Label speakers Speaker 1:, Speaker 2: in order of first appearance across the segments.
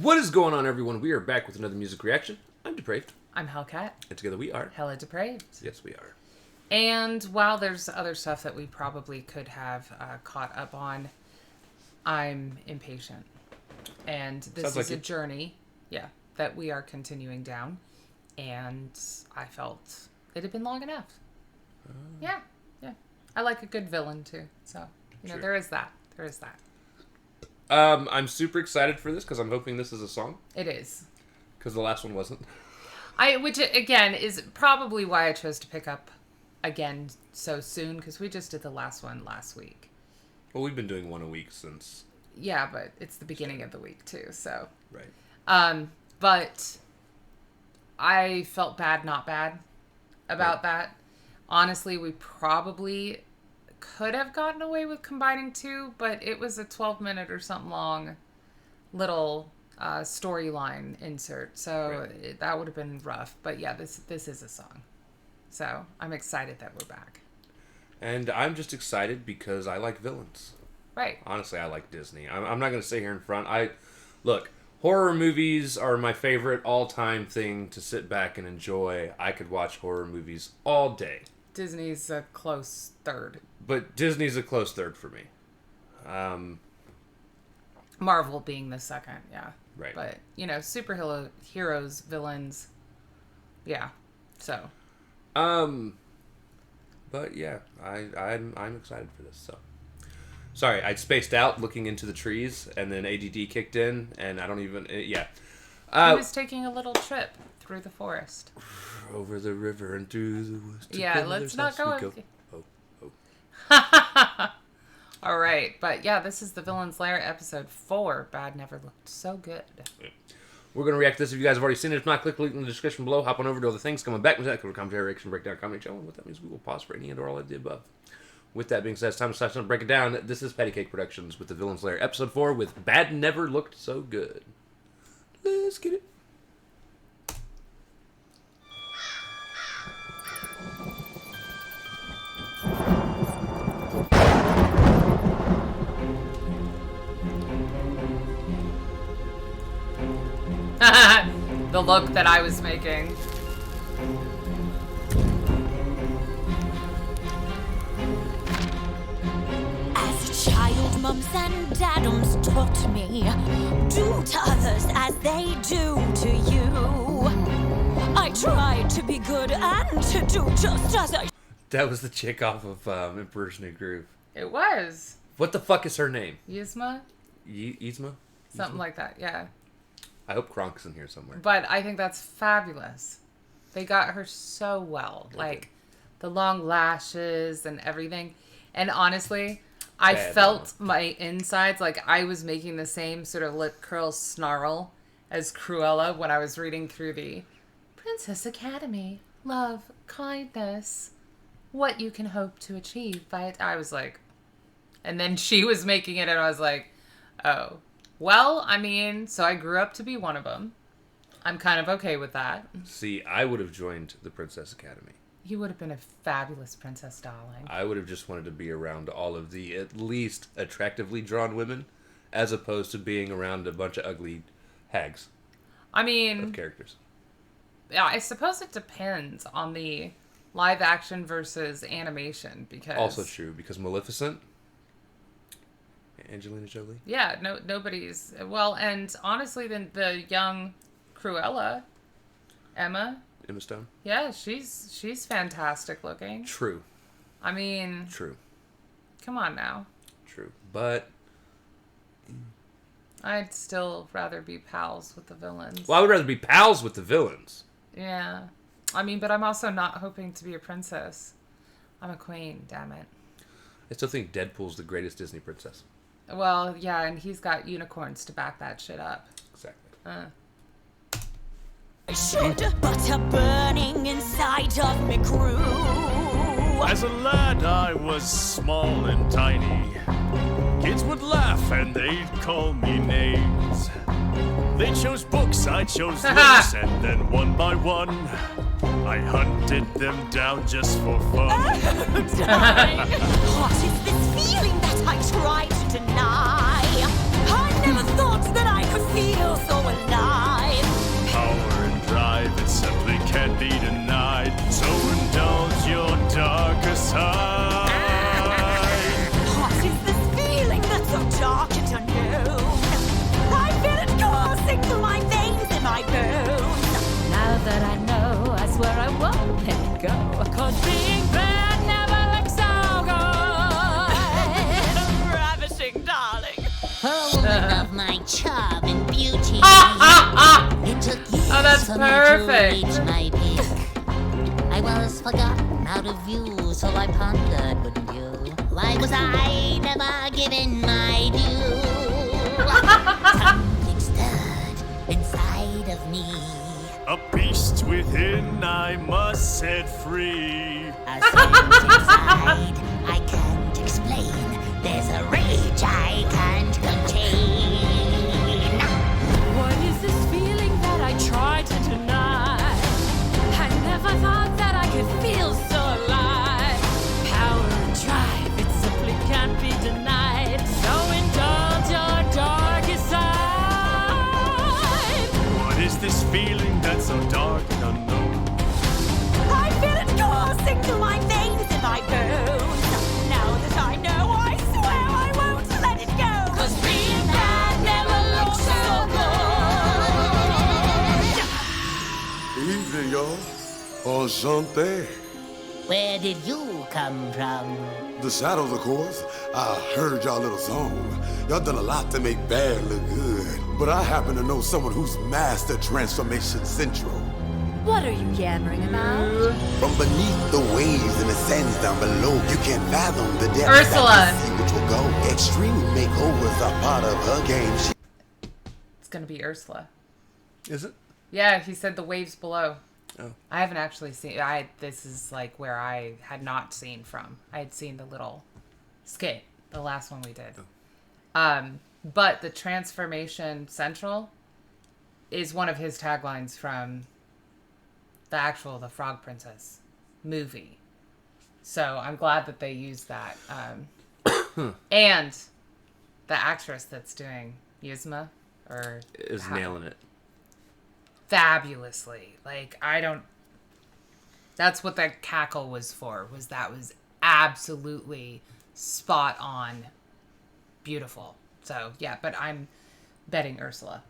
Speaker 1: What is going on, everyone? We are back with another music reaction. I'm Depraved.
Speaker 2: I'm Hellcat.
Speaker 1: And together we are
Speaker 2: HellaDepraved.
Speaker 1: Yes, we are.
Speaker 2: And while there's other stuff that we probably could have caught up on, I'm impatient. And this is a journey, that we are continuing down. And I felt it had been long enough. Yeah. I like a good villain, too. So,
Speaker 1: Sure.
Speaker 2: there is that.
Speaker 1: I'm super excited for this because I'm hoping this is a song.
Speaker 2: It is.
Speaker 1: Because the last one wasn't.
Speaker 2: Which, again, is probably why I chose to pick up again so soon, because we just did the last one last week.
Speaker 1: Well, we've been doing one a week since...
Speaker 2: Yeah, but it's the beginning of the week, too, so...
Speaker 1: Right.
Speaker 2: But I felt not bad about that. Honestly, we probably could have gotten away with combining two, but it was a 12-minute or something long little storyline insert, so that would have been rough. But yeah, this is a song, so I'm excited that we're back.
Speaker 1: And I'm just excited because I like villains.
Speaker 2: Right.
Speaker 1: Honestly, I like Disney. I'm not going to sit here in front. Look, horror movies are my favorite all-time thing to sit back and enjoy. I could watch horror movies all day.
Speaker 2: Disney's a close third.
Speaker 1: But Disney's a close third for me.
Speaker 2: Marvel being the second, yeah.
Speaker 1: Right.
Speaker 2: But, superheroes, villains, yeah, so.
Speaker 1: But yeah, I'm excited for this, so. Sorry, I spaced out looking into the trees, and then ADD kicked in, and I don't even,
Speaker 2: He was taking a little trip through the forest.
Speaker 1: Over the river and through the woods.
Speaker 2: Yeah, let's not go.
Speaker 1: Oh.
Speaker 2: All right, but yeah, this is the Villain's Lair episode 4. Bad never looked so good.
Speaker 1: We're going to react to this if you guys have already seen it. If not, click the link in the description below. Hop on over to other things. Coming back with that, cover commentary, reaction, breakdown, comedy channel. What that means, we will pause for any and or all of the above. With that being said, it's time to start to break it down. This is Pattycake Productions with the Villain's Lair episode 4 with Bad Never Looked So Good. Let's get it.
Speaker 2: The look that I was making.
Speaker 3: As a child, mums and daddums taught me, do to others as they do to you. I tried to be good and to do just as I...
Speaker 1: That was the chick off of Emperor's New Groove.
Speaker 2: It was.
Speaker 1: What the fuck is her name?
Speaker 2: Yzma?
Speaker 1: Yzma?
Speaker 2: Something like that, yeah.
Speaker 1: I hope Kronk's in here somewhere.
Speaker 2: But I think that's fabulous. They got her so well. Like, the long lashes and everything. And honestly, I felt my insides, like I was making the same sort of lip curl snarl as Cruella when I was reading through the Princess Academy, love, kindness, what you can hope to achieve by it. I was like, and then she was making it and I was like, oh. Well, I mean, so I grew up to be one of them. I'm kind of okay with that.
Speaker 1: See, I would have joined the Princess Academy.
Speaker 2: You would have been a fabulous princess, darling.
Speaker 1: I would have just wanted to be around all of the at least attractively drawn women, as opposed to being around a bunch of ugly hags.
Speaker 2: I mean...
Speaker 1: of characters.
Speaker 2: Yeah, I suppose it depends on the live action versus animation, because...
Speaker 1: Also true, because Maleficent... Angelina Jolie?
Speaker 2: Yeah, nobody's... Well, and honestly, the young Cruella, Emma
Speaker 1: Stone?
Speaker 2: Yeah, she's fantastic looking.
Speaker 1: True.
Speaker 2: I mean...
Speaker 1: True.
Speaker 2: Come on now.
Speaker 1: True. But...
Speaker 2: I'd still rather be pals with the villains.
Speaker 1: Well, I would rather be pals with the villains.
Speaker 2: Yeah. I mean, but I'm also not hoping to be a princess. I'm a queen, damn it.
Speaker 1: I still think Deadpool's the greatest Disney princess.
Speaker 2: Well, yeah, and he's got unicorns to back that shit up.
Speaker 1: Exactly.
Speaker 3: I should, but a burning inside of me grew.
Speaker 4: As a lad, I was small and tiny. Kids would laugh and they'd call me names. They chose books, I chose looks, and then one by one, I hunted them down just for fun.
Speaker 3: What is this feeling that I tried to deny? I never thought that I could feel so alive. go. 'Cause being bad never looks so good. Ravishing, darling.
Speaker 5: A woman of my charm and beauty. It took years
Speaker 2: Oh, that's
Speaker 5: for
Speaker 2: perfect.
Speaker 5: me to reach my peak. I was forgotten, out of view, so I pondered, wouldn't you? Why was I never given my due? Something stirred inside of me.
Speaker 4: A beast within I must set free.
Speaker 5: A scent inside I can't explain. There's a rage I can't contain.
Speaker 3: What is this feeling that I try to deny? I never thought that I could feel so alive. Power and drive, it simply can't be denied. So indulge your darkest side.
Speaker 4: What is this feeling that's so dark and unknown?
Speaker 3: I feel it coursing through my veins and my bones. Now that I know, I swear I won't let it go. 'Cause being bad never looks so good.
Speaker 6: Evening, y'all. Enchanté.
Speaker 5: Where did you come from?
Speaker 6: The Shadows, of course. I heard y'all little song. Y'all done a lot to make bad look good. But I happen to know someone who's mastered Transformation Central.
Speaker 3: What are you yammering about?
Speaker 6: From beneath the waves and the sands down below, you can't fathom the depth
Speaker 2: Ursula.
Speaker 6: that the sea which will go. Extreme makeovers are part of her game.
Speaker 2: It's gonna be Ursula.
Speaker 1: Is it?
Speaker 2: Yeah, he said the waves below.
Speaker 1: Oh.
Speaker 2: I haven't actually seen. This is like where I had not seen from. I had seen the little skit, the last one we did. But the Transformation Central is one of his taglines from the Frog Princess movie. So I'm glad that they used that. And the actress that's doing Yuzma
Speaker 1: Is nailing it.
Speaker 2: fabulously. That's what that cackle was for. Was absolutely spot on, beautiful. So yeah, but I'm betting Ursula,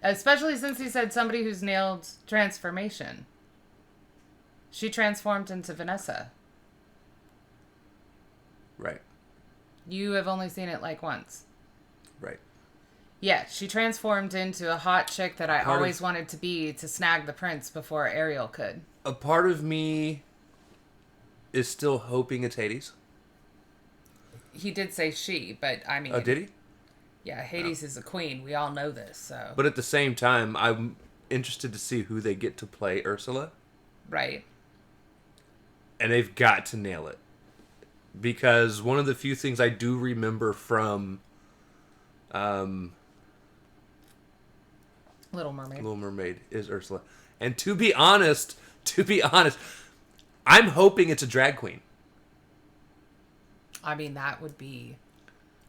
Speaker 2: especially since he said somebody who's nailed transformation. She transformed into Vanessa.
Speaker 1: Right.
Speaker 2: You have only seen it like once.
Speaker 1: Right.
Speaker 2: Yeah, she transformed into a hot chick that I
Speaker 1: Part of-
Speaker 2: always wanted to be to snag the prince before Ariel could.
Speaker 1: A part of me is still hoping it's Hades.
Speaker 2: He did say she, but I mean...
Speaker 1: Oh, did he?
Speaker 2: Yeah, Hades is a queen. We all know this, so...
Speaker 1: But at the same time, I'm interested to see who they get to play Ursula.
Speaker 2: Right.
Speaker 1: And they've got to nail it. Because one of the few things I do remember from
Speaker 2: Little Mermaid.
Speaker 1: Little Mermaid is Ursula. And to be honest, I'm hoping it's a drag queen.
Speaker 2: I mean, that would be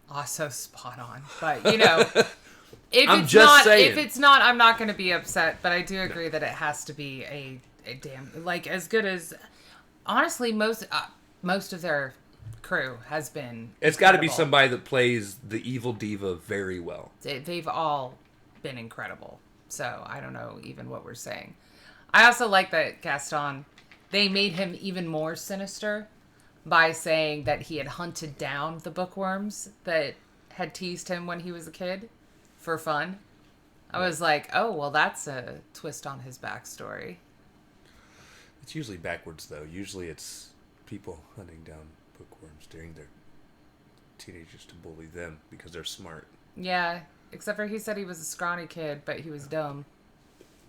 Speaker 2: also spot on. But, you know, if
Speaker 1: I'm
Speaker 2: it's
Speaker 1: just
Speaker 2: not,
Speaker 1: saying.
Speaker 2: if it's not, I'm not going to be upset. But I do agree that it has to be a damn, like, as good as, honestly, most of their crew has been
Speaker 1: It's got to be
Speaker 2: incredible.
Speaker 1: somebody that plays the evil diva very well.
Speaker 2: They've all been incredible. So I don't know even what we're saying. I also like that Gaston, they made him even more sinister by saying that he had hunted down the bookworms that had teased him when he was a kid for fun. I was like, oh, well, that's a twist on his backstory.
Speaker 1: It's usually backwards, though. Usually it's people hunting down bookworms during their teenagers to bully them because they're smart.
Speaker 2: Yeah, except for he said he was a scrawny kid, but he was dumb.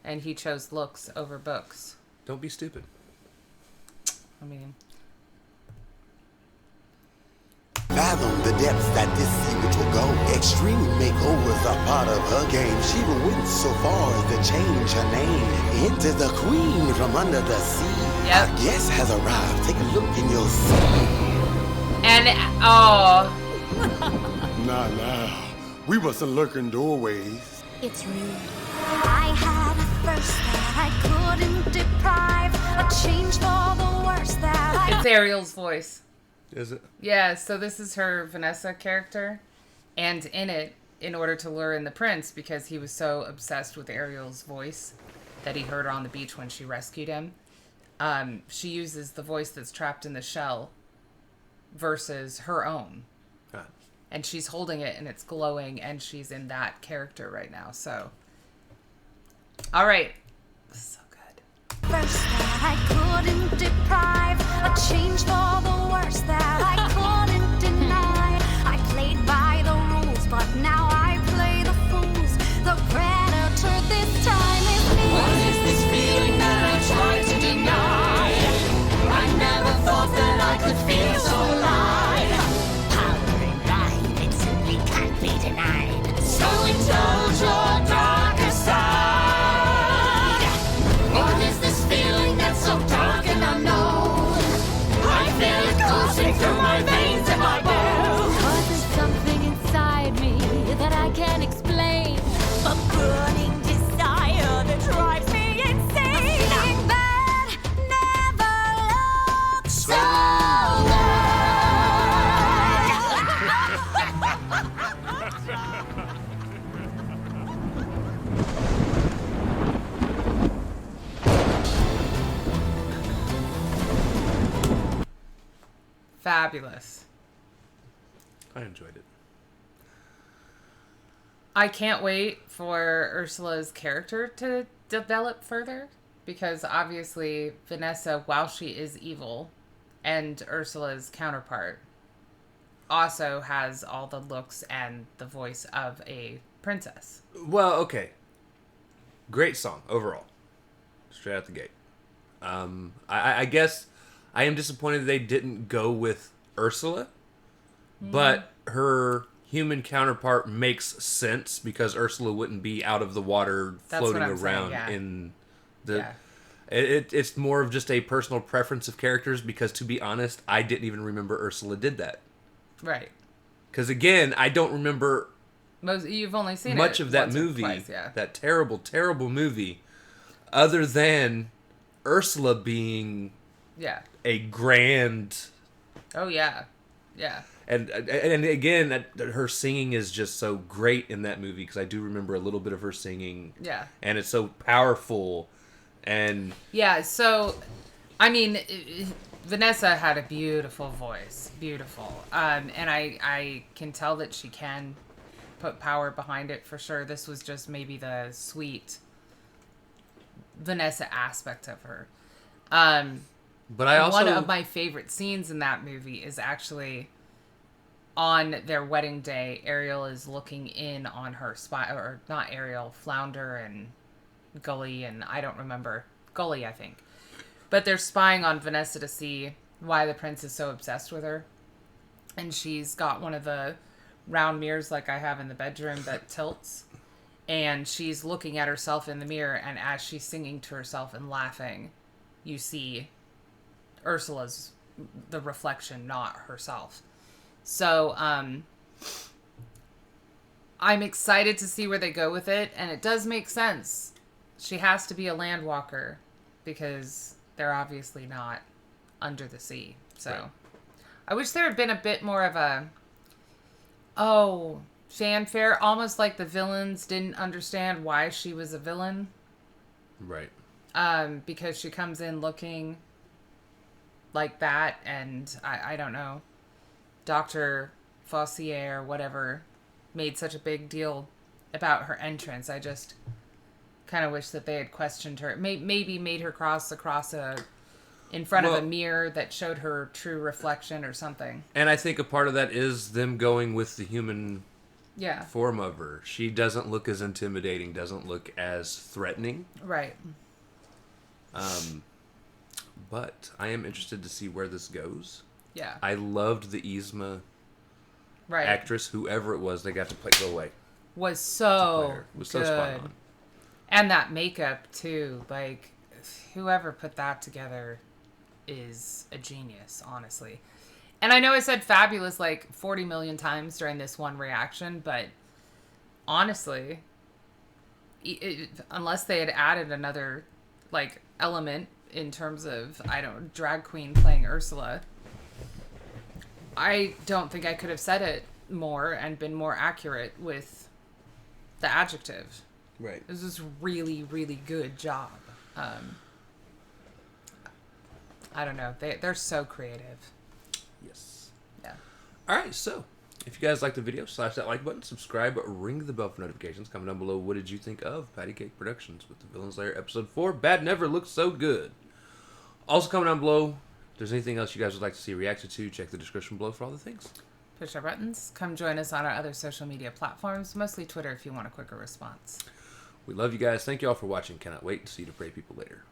Speaker 2: And he chose looks over books.
Speaker 1: Don't be stupid.
Speaker 2: I mean...
Speaker 6: Fathom the depths that this sea which will go. Extreme makeovers are part of her game. She went so far as to change her name. Enter the queen from under the sea.
Speaker 2: Yep.
Speaker 6: Our guest has arrived. Take a look in your sea.
Speaker 2: And, oh...
Speaker 6: Nah. We wasn't lurking doorways.
Speaker 3: It's rude. I had a thirst that I couldn't deprive. A change for the worse that I...
Speaker 2: It's Ariel's voice.
Speaker 1: Is it?
Speaker 2: Yeah, so this is her Vanessa character. And in it, in order to lure in the prince, because he was so obsessed with Ariel's voice that he heard her on the beach when she rescued him, she uses the voice that's trapped in the shell versus her own.
Speaker 1: Ah.
Speaker 2: And she's holding it and it's glowing and she's in that character right now. So, all right. This is so good.
Speaker 3: First that I couldn't deprive, a change for the worse that I couldn't deny. I played by the rules, but now I play the fools. The predator this time is me. What is this feeling that I tried to deny? I never thought that I could feel so alive.
Speaker 5: Power and rhyme, it simply can't be denied.
Speaker 3: So indulge your darker side. What is this feeling that's so dark and unknown? I feel it coursing through my veins and my bones. 'Cause there's something inside me that I can't explain.
Speaker 5: A burning desire that drives me insane.
Speaker 3: Feeling bad never looks so
Speaker 2: Fabulous.
Speaker 1: I enjoyed it.
Speaker 2: I can't wait for Ursula's character to develop further because obviously Vanessa, while she is evil, and Ursula's counterpart, also has all the looks and the voice of a princess.
Speaker 1: Well, okay. Great song overall, straight out the gate. I guess I am disappointed that they didn't go with Ursula, but her human counterpart makes sense because Ursula wouldn't be out of the water
Speaker 2: That's
Speaker 1: floating
Speaker 2: what I'm saying,
Speaker 1: around
Speaker 2: yeah.
Speaker 1: in the.
Speaker 2: Yeah.
Speaker 1: It's more of just a personal preference of characters because, to be honest, I didn't even remember Ursula did that.
Speaker 2: Right.
Speaker 1: Because again, I don't remember
Speaker 2: You've only seen
Speaker 1: much
Speaker 2: it
Speaker 1: of that
Speaker 2: once or
Speaker 1: movie,
Speaker 2: twice, yeah.
Speaker 1: that terrible, terrible movie, other than Ursula being
Speaker 2: Yeah.
Speaker 1: a grand,
Speaker 2: Oh yeah. Yeah.
Speaker 1: and again, her singing is just so great in that movie because I do remember a little bit of her singing.
Speaker 2: Yeah.
Speaker 1: And it's so powerful, and
Speaker 2: Yeah, so, I mean, Vanessa had a beautiful voice. Beautiful. And I can tell that she can put power behind it for sure. This was just maybe the sweet Vanessa aspect of her.
Speaker 1: but I also
Speaker 2: One of my favorite scenes in that movie is actually on their wedding day. Ariel is looking in on her spy, or not Ariel, Flounder and Gully, and I don't remember. Gully, I think. But they're spying on Vanessa to see why the prince is so obsessed with her. And she's got one of the round mirrors like I have in the bedroom that tilts. And she's looking at herself in the mirror, and as she's singing to herself and laughing, you see Ursula's the reflection, not herself. So, I'm excited to see where they go with it, and it does make sense. She has to be a land walker because they're obviously not under the sea. So,
Speaker 1: Right.
Speaker 2: I wish there had been a bit more of a fanfare, almost like the villains didn't understand why she was a villain.
Speaker 1: right.
Speaker 2: Because she comes in looking like that, and I don't know, Dr. Fossier or whatever made such a big deal about her entrance. I just kind of wish that they had questioned her. Maybe made her cross in front of a mirror that showed her true reflection or something.
Speaker 1: And I think a part of that is them going with the human
Speaker 2: Yeah.
Speaker 1: form of her. She doesn't look as intimidating, doesn't look as threatening.
Speaker 2: Right.
Speaker 1: But I am interested to see where this goes.
Speaker 2: Yeah.
Speaker 1: I loved the Yzma
Speaker 2: Right.
Speaker 1: actress, whoever it was, they got to play. Go away.
Speaker 2: Was
Speaker 1: to
Speaker 2: so
Speaker 1: play her. It was so
Speaker 2: good.
Speaker 1: spot on.
Speaker 2: And that makeup too, like whoever put that together is a genius, honestly. And I know I said fabulous like 40 million times during this one reaction, but honestly, unless they had added another like element in terms of, I don't know, drag queen playing Ursula, I don't think I could have said it more and been more accurate with the adjective.
Speaker 1: Right.
Speaker 2: It was just really, really good job. I don't know. They're so creative.
Speaker 1: Yes.
Speaker 2: Yeah.
Speaker 1: All right, so if you guys like the video, slash that like button, subscribe, ring the bell for notifications. Comment down below, what did you think of Pattycake Productions with the Villain's Lair episode 4? Bad never looked so good. Also, comment down below if there's anything else you guys would like to see reacted to. Check the description below for all the things.
Speaker 2: Push our buttons. Come join us on our other social media platforms, mostly Twitter if you want a quicker response.
Speaker 1: We love you guys. Thank you all for watching. Cannot wait to see you depraved people later.